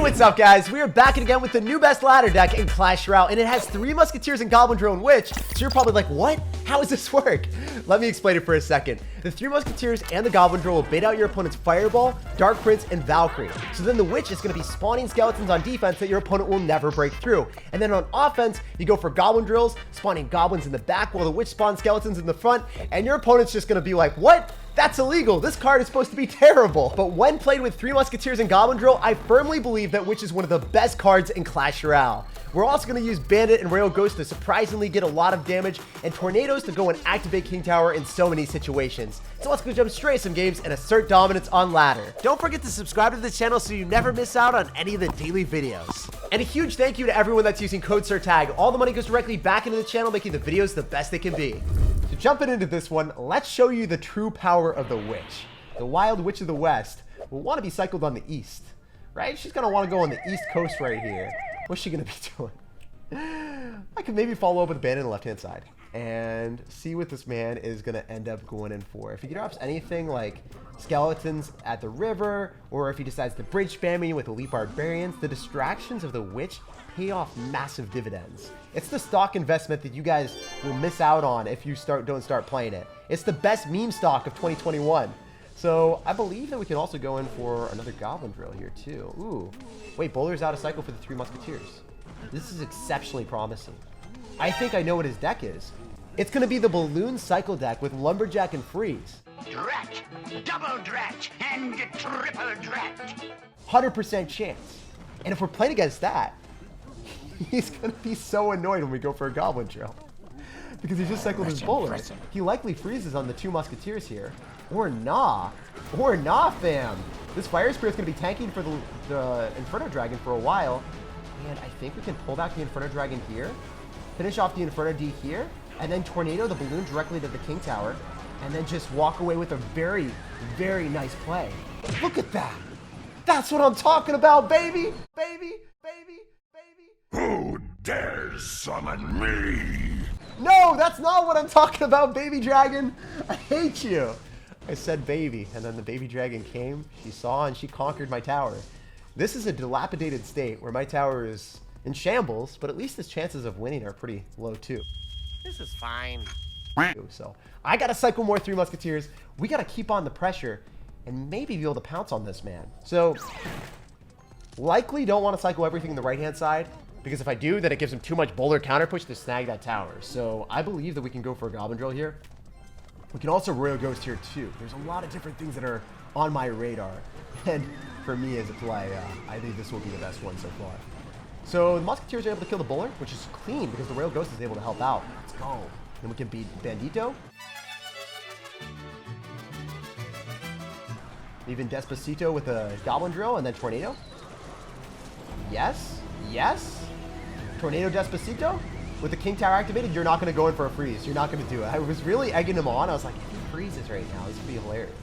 What's up, guys? We are back again with the new best ladder deck in Clash Royale, and it has 3 musketeers and Goblin Drill and Witch. So you're probably like, what? How does this work? Let me explain it for a second. The 3 musketeers and the Goblin Drill will bait out your opponent's Fireball, Dark Prince, and Valkyrie. So then the Witch is going to be spawning skeletons on defense that your opponent will never break through. And then on offense, you go for Goblin Drills, spawning goblins in the back while the Witch spawns skeletons in the front, and your opponent's just going to be like, what? That's illegal. This card is supposed to be terrible. But when played with 3 musketeers and Goblin Drill, I firmly believe that Witch is one of the best cards in Clash Royale. We're also going to use Bandit and Rail Ghost to surprisingly get a lot of damage, and Tornadoes to go and activate King Tower in so many situations. So let's go jump straight to some games and assert dominance on ladder. Don't forget to subscribe to the channel so you never miss out on any of the daily videos. And a huge thank you to everyone that's using code SirTag. All the money goes directly back into the channel, making the videos the best they can be. So jumping into this one, let's show you the true power of the Witch. The Wild Witch of the West will want to be cycled on the east, right? She's going to want to go on the east coast right here. What's she going to be doing? I could maybe follow up with Bandit on the left-hand side and see what this man is going to end up going in for. If he drops anything like skeletons at the river, or if he decides to bridge spam me with elite barbarians, the distractions of the Witch pay off massive dividends. It's the stock investment that you guys will miss out on if you don't start playing it. It's the best meme stock of 2021. So I believe that we can also go in for another Goblin Drill here too. Ooh, wait, Bowler's out of cycle for the 3 musketeers. This is exceptionally promising. I think I know what his deck is. It's going to be the Balloon Cycle deck with Lumberjack and Freeze. Drat, double drat, and triple drat. 100% chance. And if we're playing against that, he's going to be so annoyed when we go for a Goblin Drill. Because he just cycled his Bowler. He likely freezes on the 2 musketeers here. Or nah. Or nah, fam. This Fire Spirit's going to be tanking for the Inferno Dragon for a while. And I think we can pull back the Inferno Dragon here, finish off the Inferno D here, and then Tornado the Balloon directly to the King Tower, and then just walk away with a very, very nice play. Look at that. That's what I'm talking about, baby. Baby, baby, baby. Who dares summon me? No, that's not what I'm talking about, baby dragon. I hate you. I said baby, and then the baby dragon came, she saw, and she conquered my tower. This is a dilapidated state where my tower is in shambles, but at least his chances of winning are pretty low too. This is fine. So I got to cycle more 3 musketeers. We got to keep on the pressure and maybe be able to pounce on this man. So likely don't want to cycle everything in the right-hand side, because if I do, then it gives him too much Bowler counter push to snag that tower. So I believe that we can go for a Goblin Drill here. We can also Royal Ghost here too. There's a lot of different things that are on my radar. And for me as a play, I think this will be the best one so far. So the Musketeers are able to kill the Bowler, which is clean because the Royal Ghost is able to help out. Let's go. Then we can beat Bandito. Even Despacito with a Goblin Drill and then Tornado. Yes. Yes. Tornado Despacito. With the King Tower activated, you're not going to go in for a freeze. You're not going to do it. I was really egging him on. I was like, if he freezes right now, this would be hilarious.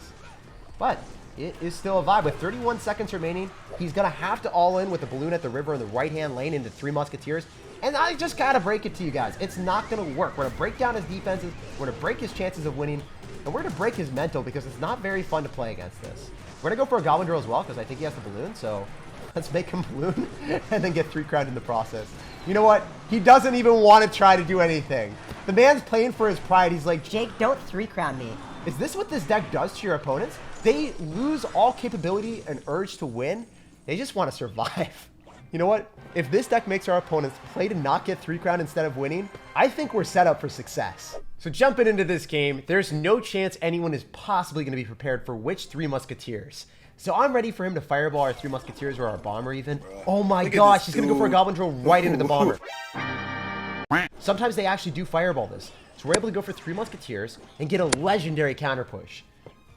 But it is still a vibe. With 31 seconds remaining, he's going to have to all in with the Balloon at the river in the right-hand lane into 3 musketeers. And I just got to break it to you guys. It's not going to work. We're going to break down his defenses. We're going to break his chances of winning. And we're going to break his mental because it's not very fun to play against this. We're going to go for a Goblin Drill as well because I think he has the Balloon. So let's make him Balloon and then get 3 crowned in the process. You know what? He doesn't even want to try to do anything. The man's playing for his pride. He's like, Jake, don't 3-crown me. Is this what this deck does to your opponents? They lose all capability and urge to win. They just want to survive. You know what? If this deck makes our opponents play to not get 3-crowned instead of winning, I think we're set up for success. So jumping into this game, there's no chance anyone is possibly going to be prepared for which 3 musketeers. So I'm ready for him to fireball our 3 musketeers or our bomber even. Oh my gosh, he's going to go for a Goblin Drill right into the bomber. Sometimes they actually do fireball this. So we're able to go for 3 musketeers and get a legendary counter push.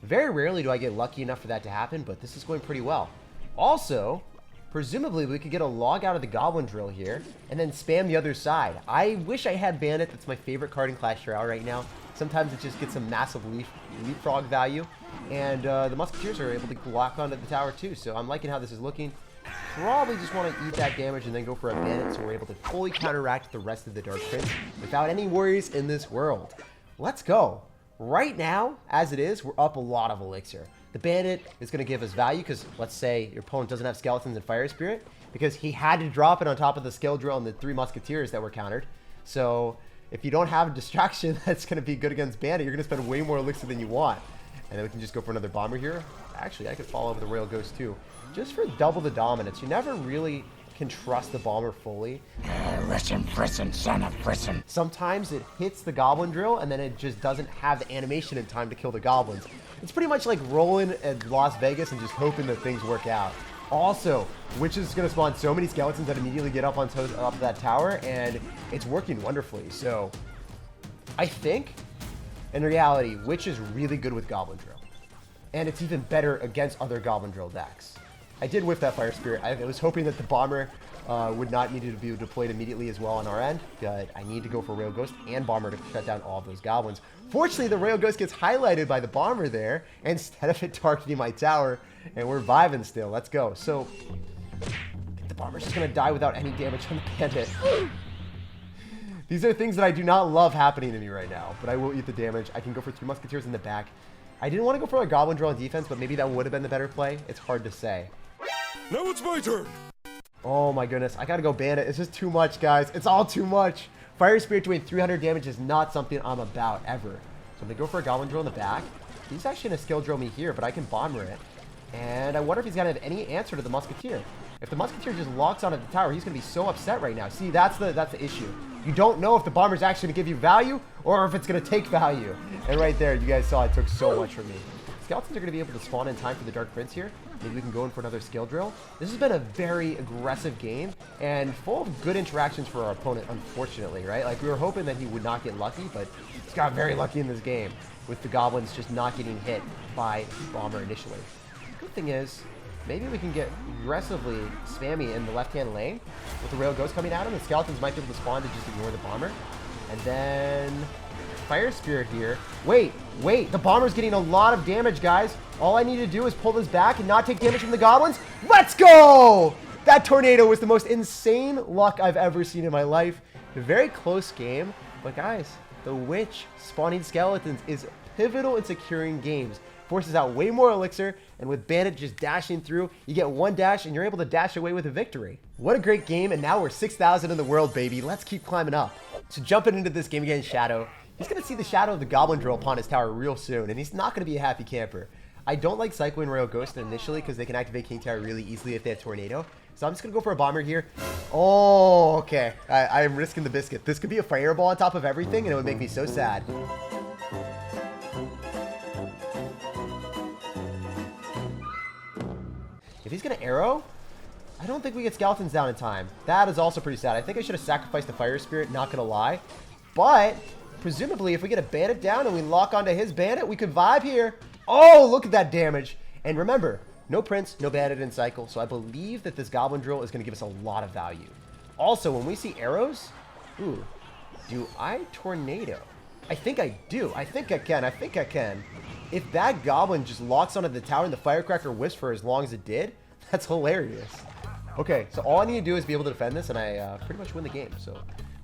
Very rarely do I get lucky enough for that to happen, but this is going pretty well. Also, presumably we could get a log out of the Goblin Drill here and then spam the other side. I wish I had Bandit. That's my favorite card in Clash Royale right now. Sometimes it just gets some massive leapfrog value. And the musketeers are able to lock onto the tower too. So I'm liking how this is looking. Probably just want to eat that damage and then go for a Bandit so we're able to fully counteract the rest of the Dark Prince without any worries in this world. Let's go. Right now, as it is, we're up a lot of elixir. The Bandit is going to give us value because let's say your opponent doesn't have Skeletons and Fire Spirit because he had to drop it on top of the Skill Drill and the 3 Musketeers that were countered. So if you don't have a distraction that's going to be good against Bandit, you're going to spend way more elixir than you want. And then we can just go for another Bomber here. Actually, I could follow over the Royal Ghost too. Just for double the dominance. You never really can trust the Bomber fully. Listen, son of listen. Sometimes it hits the Goblin Drill and then it just doesn't have the animation in time to kill the Goblins. It's pretty much like rolling at Las Vegas and just hoping that things work out. Also, Witch is going to spawn so many Skeletons that immediately get up on top of that tower, and it's working wonderfully. So, I think, in reality, Witch is really good with Goblin Drill. And it's even better against other Goblin Drill decks. I did whiff that Fire Spirit. I was hoping that the Bomber would not need to be deployed immediately as well on our end, but I need to go for Rail Ghost and Bomber to shut down all of those Goblins. Fortunately, the Rail Ghost gets highlighted by the Bomber there, instead of it targeting my tower, and we're vibing still. Let's go. So, I think the Bomber's just going to die without any damage on the Bandit. These are things that I do not love happening to me right now, but I will eat the damage. I can go for 3 Musketeers in the back. I didn't want to go for a Goblin Drill on defense, but maybe that would have been the better play. It's hard to say. Now it's my turn. Oh my goodness, I gotta go Bandit. It's just too much, guys. It's all too much. Fire Spirit doing 300 damage is not something I'm about, ever. So I'm gonna go for a Goblin Drill in the back. He's actually gonna Skill Drill me here, but I can Bomber it. And I wonder if he's gonna have any answer to the Musketeer. If the Musketeer just locks onto the tower, he's gonna be so upset right now. See, that's the issue. You don't know if the Bomber's actually gonna give you value, or if it's gonna take value. And right there, you guys saw it took so much from me. Skeletons are gonna be able to spawn in time for the Dark Prince here. Maybe we can go in for another Skill Drill. This has been a very aggressive game and full of good interactions for our opponent, unfortunately, right? Like, we were hoping that he would not get lucky, but he's got very lucky in this game with the Goblins just not getting hit by Bomber initially. The good thing is, maybe we can get aggressively spammy in the left-hand lane with the Rail Ghost coming at him. The Skeletons might be able to spawn to just ignore the Bomber. And then Fire Spirit here. Wait, the Bomber's getting a lot of damage, guys. All I need to do is pull this back and not take damage from the Goblins. Let's go! That tornado was the most insane luck I've ever seen in my life. A very close game, but guys, the Witch spawning Skeletons is pivotal in securing games. Forces out way more elixir, and with Bandit just dashing through, you get one dash and you're able to dash away with a victory. What a great game, and now we're 6,000 in the world, baby. Let's keep climbing up. So jumping into this game against Shadow, he's going to see the shadow of the Goblin Drill upon his tower real soon, and he's not going to be a happy camper. I don't like Cycling Royal Ghost initially because they can activate King Tower really easily if they have Tornado. So I'm just going to go for a Bomber here. Oh, okay. I'm risking the biscuit. This could be a fireball on top of everything, and it would make me so sad. If he's going to arrow, I don't think we get Skeletons down in time. That is also pretty sad. I think I should have sacrificed the Fire Spirit, not going to lie. But presumably, if we get a Bandit down and we lock onto his Bandit, we could vibe here. Oh, look at that damage. And remember, no Prince, no Bandit in cycle. So I believe that this Goblin Drill is going to give us a lot of value. Also, when we see arrows, ooh, do I Tornado? I think I do. I think I can. If that Goblin just locks onto the tower and the Firecracker whiffs for as long as it did, that's hilarious. Okay, so all I need to do is be able to defend this, and I pretty much win the game. So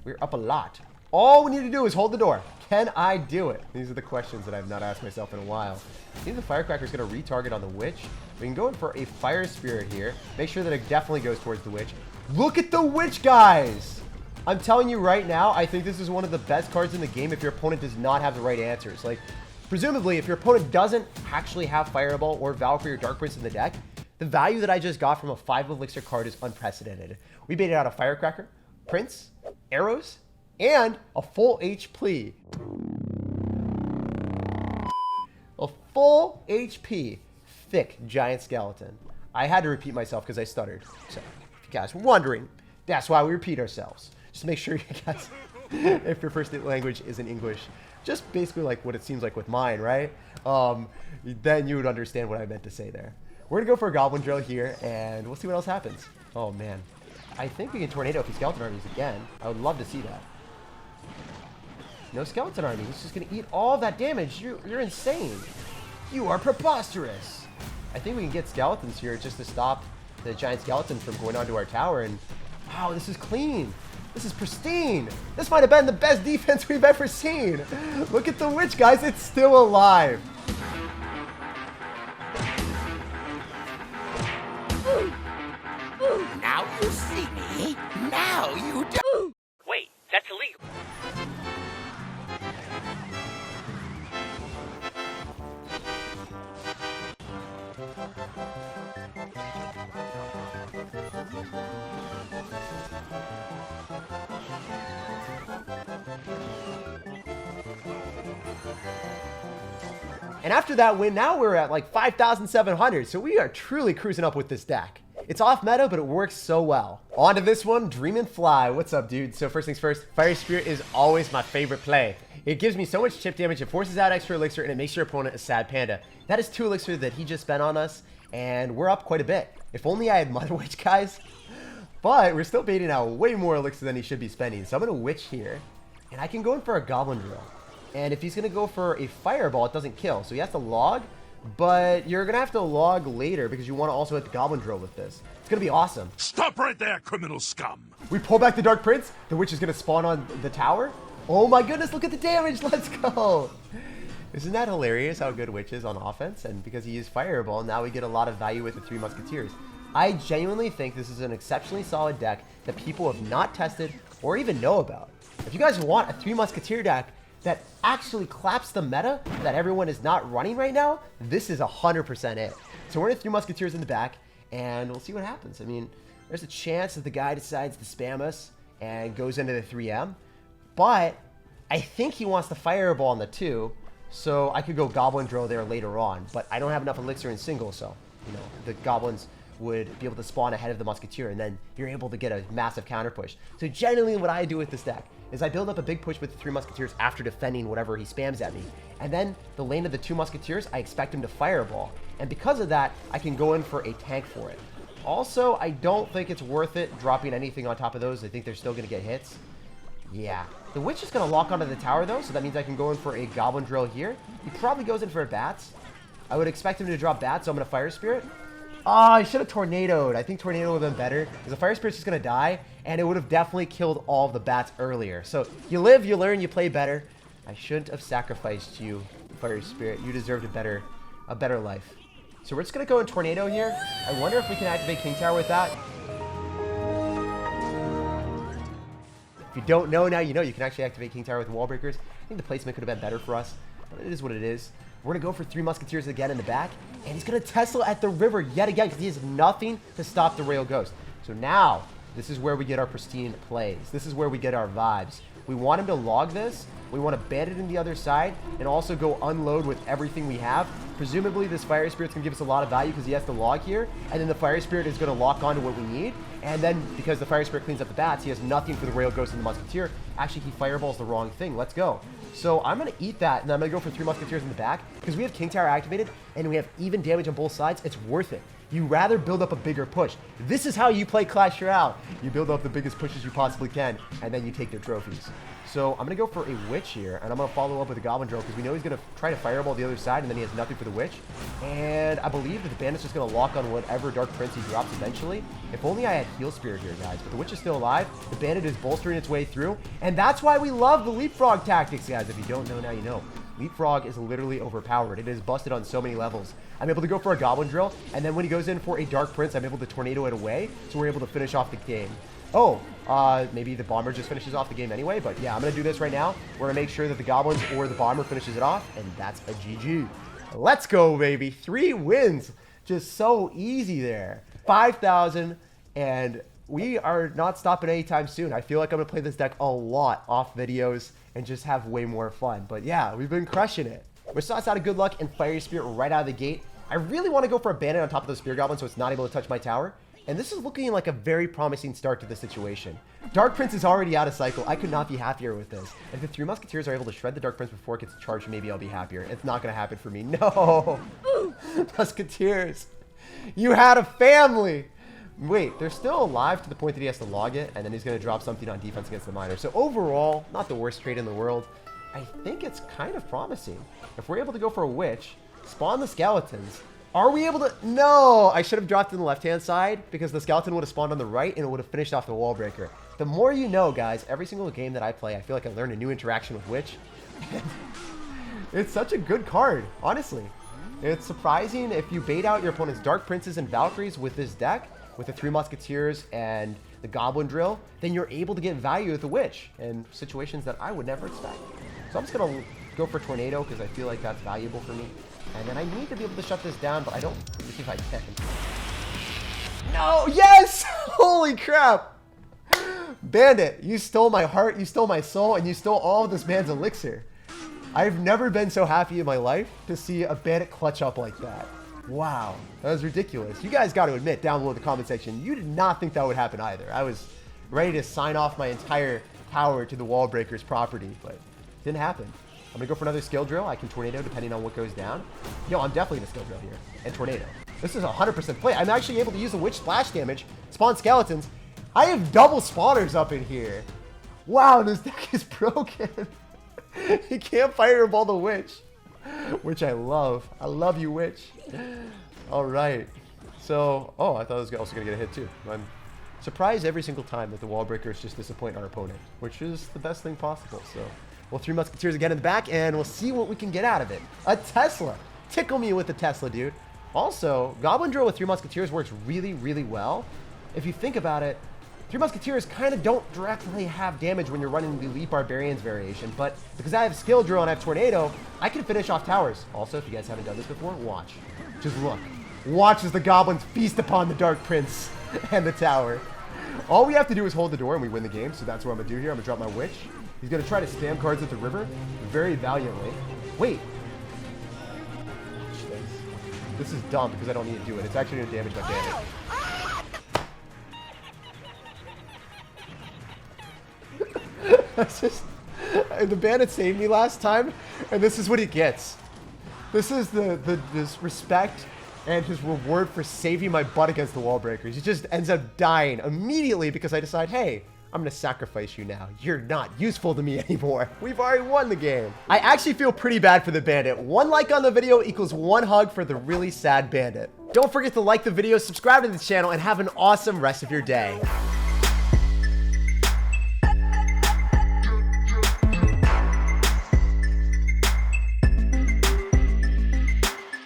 we're up a lot. All we need to do is hold the door. Can I do it? These are the questions that I've not asked myself in a while. I think the Firecracker is going to retarget on the Witch. We can go in for a Fire Spirit here. Make sure that it definitely goes towards the Witch. Look at the Witch, guys! I'm telling you right now, I think this is one of the best cards in the game if your opponent does not have the right answers. Like, presumably, if your opponent doesn't actually have Fireball or Valkyrie or Dark Prince in the deck, the value that I just got from a 5 elixir card is unprecedented. We baited out a Firecracker, Prince, arrows, and a full HP. A full HP thick giant skeleton. I had to repeat myself because I stuttered. So, if you guys were wondering, that's why we repeat ourselves. Just make sure you guys, if your first language isn't English, just basically like what it seems like with mine, right? Then you would understand what I meant to say there. We're going to go for a Goblin Drill here, and we'll see what else happens. Oh, man. I think we can Tornado if he Skeleton Armies again. I would love to see that. No Skeleton Army. He's just going to eat all that damage. You're insane. You are preposterous. I think we can get Skeletons here just to stop the giant skeleton from going onto our tower. And wow, this is clean. This is pristine. This might have been the best defense we've ever seen. Look at the Witch, guys. It's still alive. Now you see me. Now you do. Wait, that's illegal. And after that win, now we're at like 5,700. So we are truly cruising up with this deck. It's off meta, but it works so well. On to this one, Dream and Fly. What's up, dude? So first things first, Fire Spirit is always my favorite play. It gives me so much chip damage, it forces out extra elixir, and it makes your opponent a sad panda. That is 2 elixir that he just spent on us, and we're up quite a bit. If only I had Mother Witch, guys. But we're still baiting out way more elixir than he should be spending. So I'm going to Witch here, and I can go in for a Goblin Drill. And if he's going to go for a Fireball, it doesn't kill. So he has to log, but you're going to have to log later because you want to also hit the Goblin Drill with this. It's going to be awesome. Stop right there, criminal scum! We pull back the Dark Prince. The Witch is going to spawn on the tower. Oh my goodness, look at the damage. Let's go. Isn't that hilarious how good Witch is on offense? And because he used Fireball, now we get a lot of value with the 3 Musketeers. I genuinely think this is an exceptionally solid deck that people have not tested or even know about. If you guys want a 3 Musketeer deck that actually claps the meta that everyone is not running right now, this is 100% it. So we're going to 3 Musketeers in the back, and we'll see what happens. I mean, there's a chance that the guy decides to spam us and goes into the 3M, but I think he wants the Fireball on the 2, so I could go Goblin Drill there later on, but I don't have enough elixir in single, so, you know, the Goblins would be able to spawn ahead of the Musketeer, and then you're able to get a massive counter push. So generally what I do with this deck is I build up a big push with the 3 Musketeers after defending whatever he spams at me. And then the lane of the 2 Musketeers, I expect him to Fireball. And because of that, I can go in for a tank for it. Also, I don't think it's worth it dropping anything on top of those. I think they're still going to get hits. Yeah. The Witch is going to lock onto the tower, though, so that means I can go in for a Goblin Drill here. He probably goes in for Bats. I would expect him to drop Bats, so I'm going to Fire Spirit. Ah, I should have Tornadoed. I think Tornado would have been better, because the Fire Spirit's just going to die, and it would have definitely killed all of the Bats earlier. So you live, you learn, you play better. I shouldn't have sacrificed you, Fire Spirit. You deserved a better life. So we're just going to go in Tornado here. I wonder if we can activate King Tower with that. If you don't know, now you know. You can actually activate King Tower with Wall Breakers. I think the placement could have been better for us, but it is what it is. We're going to go for 3 Musketeers again in the back, and he's going to Tesla at the river yet again because he has nothing to stop the Rail Ghost. So now, this is where we get our pristine plays. This is where we get our vibes. We want him to log this. We want to Bandit in the other side and also go unload with everything we have. Presumably, this Fire Spirit's going to give us a lot of value because he has to log here, and then the Fire Spirit is going to lock onto what we need. And then, because the Fire Spirit cleans up the Bats, he has nothing for the Rail Ghost and the Musketeer. Actually, he Fireballs the wrong thing. Let's go. So I'm going to eat that, and I'm going to go for 3 Musketeers in the back because we have King Tower activated, and we have even damage on both sides. It's worth it. You rather build up a bigger push. This is how you play Clash Royale. You build up the biggest pushes you possibly can, and then you take their trophies. So I'm going to go for a Witch here, and I'm going to follow up with a Goblin Drill because we know he's going to try to Fireball the other side, and then he has nothing for the Witch. And I believe that the Bandit's just going to lock on whatever Dark Prince he drops eventually. If only I had Heal Spirit here, guys. But the Witch is still alive. The Bandit is bolstering its way through, and that's why we love the Leapfrog tactics, guys. If you don't know, now you know. Leapfrog is literally overpowered. It is busted on so many levels. I'm able to go for a Goblin Drill, and then when he goes in for a Dark Prince, I'm able to Tornado it away, so we're able to finish off the game. Oh, maybe the Bomber just finishes off the game anyway, but yeah, I'm going to do this right now. We're going to make sure that the Goblins or the Bomber finishes it off, and that's a GG. Let's go, baby. 3 wins. Just so easy there. 5,000, and we are not stopping anytime soon. I feel like I'm going to play this deck a lot off videos and just have way more fun. But yeah, we've been crushing it. We're sauced out of good luck and Fire Spirit right out of the gate. I really want to go for a Bandit on top of the Spear Goblin so it's not able to touch my tower. And this is looking like a very promising start to the situation. Dark Prince is already out of cycle. I could not be happier with this. If the 3 Musketeers are able to shred the Dark Prince before it gets charged, maybe I'll be happier. It's not going to happen for me. No! Musketeers! You had a family! Wait, they're still alive to the point that he has to log it, and then he's going to drop something on defense against the Miner. So overall, not the worst trade in the world. I think it's kind of promising. If we're able to go for a Witch, spawn the Skeletons. Are we able to? No! I should have dropped in the left-hand side because the Skeleton would have spawned on the right and it would have finished off the Wall Breaker. The more you know, guys. Every single game that I play, I feel like I learn a new interaction with Witch. It's such a good card, honestly. It's surprising if you bait out your opponent's Dark Princes and Valkyries with this deck, with the 3 musketeers and the Goblin Drill, then you're able to get value with the witch in situations that I would never expect. So I'm just gonna go for tornado because I feel like that's valuable for me. And then I need to be able to shut this down, but I don't think I can. No, yes! Holy crap! Bandit, you stole my heart, you stole my soul, and you stole all of this man's elixir. I've never been so happy in my life to see a Bandit clutch up like that. Wow, that was ridiculous. You guys got to admit down below in the comment section, you did not think that would happen either. I was ready to sign off my entire tower to the wall breaker's property, but it didn't happen. I'm gonna go for another skill drill. I can tornado depending on what goes down. Yo, I'm definitely gonna skill drill here and tornado. This is 100% play. I'm actually able to use the witch splash damage, spawn skeletons. I have double spawners up in here. Wow, this deck is broken. He can't fireball the witch, which I love. I love you, witch. All right. So, oh, I thought I was also gonna get a hit too. I'm surprised every single time that the wall breakers just disappoint our opponent, which is the best thing possible. So, we'll 3 musketeers again in the back, and we'll see what we can get out of it. A Tesla. Tickle me with the Tesla, dude. Also, Goblin Drill with 3 musketeers works really, really well. If you think about it, 3 musketeers kind of don't directly have damage when you're running the Leap Barbarians variation, but because I have skill drill and I have tornado, I can finish off towers. Also, if you guys haven't done this before, watch. Just look. Watch as the goblins feast upon the Dark Prince and the tower. All we have to do is hold the door and we win the game, so that's what I'm gonna do here. I'm gonna drop my witch. He's gonna try to spam cards at the river very valiantly. Wait. This is dumb because I don't need to do it. It's actually gonna damage my bandit. That's just, the bandit saved me last time, and this is what he gets. This is this respect and his reward for saving my butt against the wall breakers. He just ends up dying immediately because I decide, hey, I'm gonna sacrifice you now. You're not useful to me anymore. We've already won the game. I actually feel pretty bad for the bandit. 1 like on the video equals 1 hug for the really sad bandit. Don't forget to like the video, subscribe to the channel, and have an awesome rest of your day.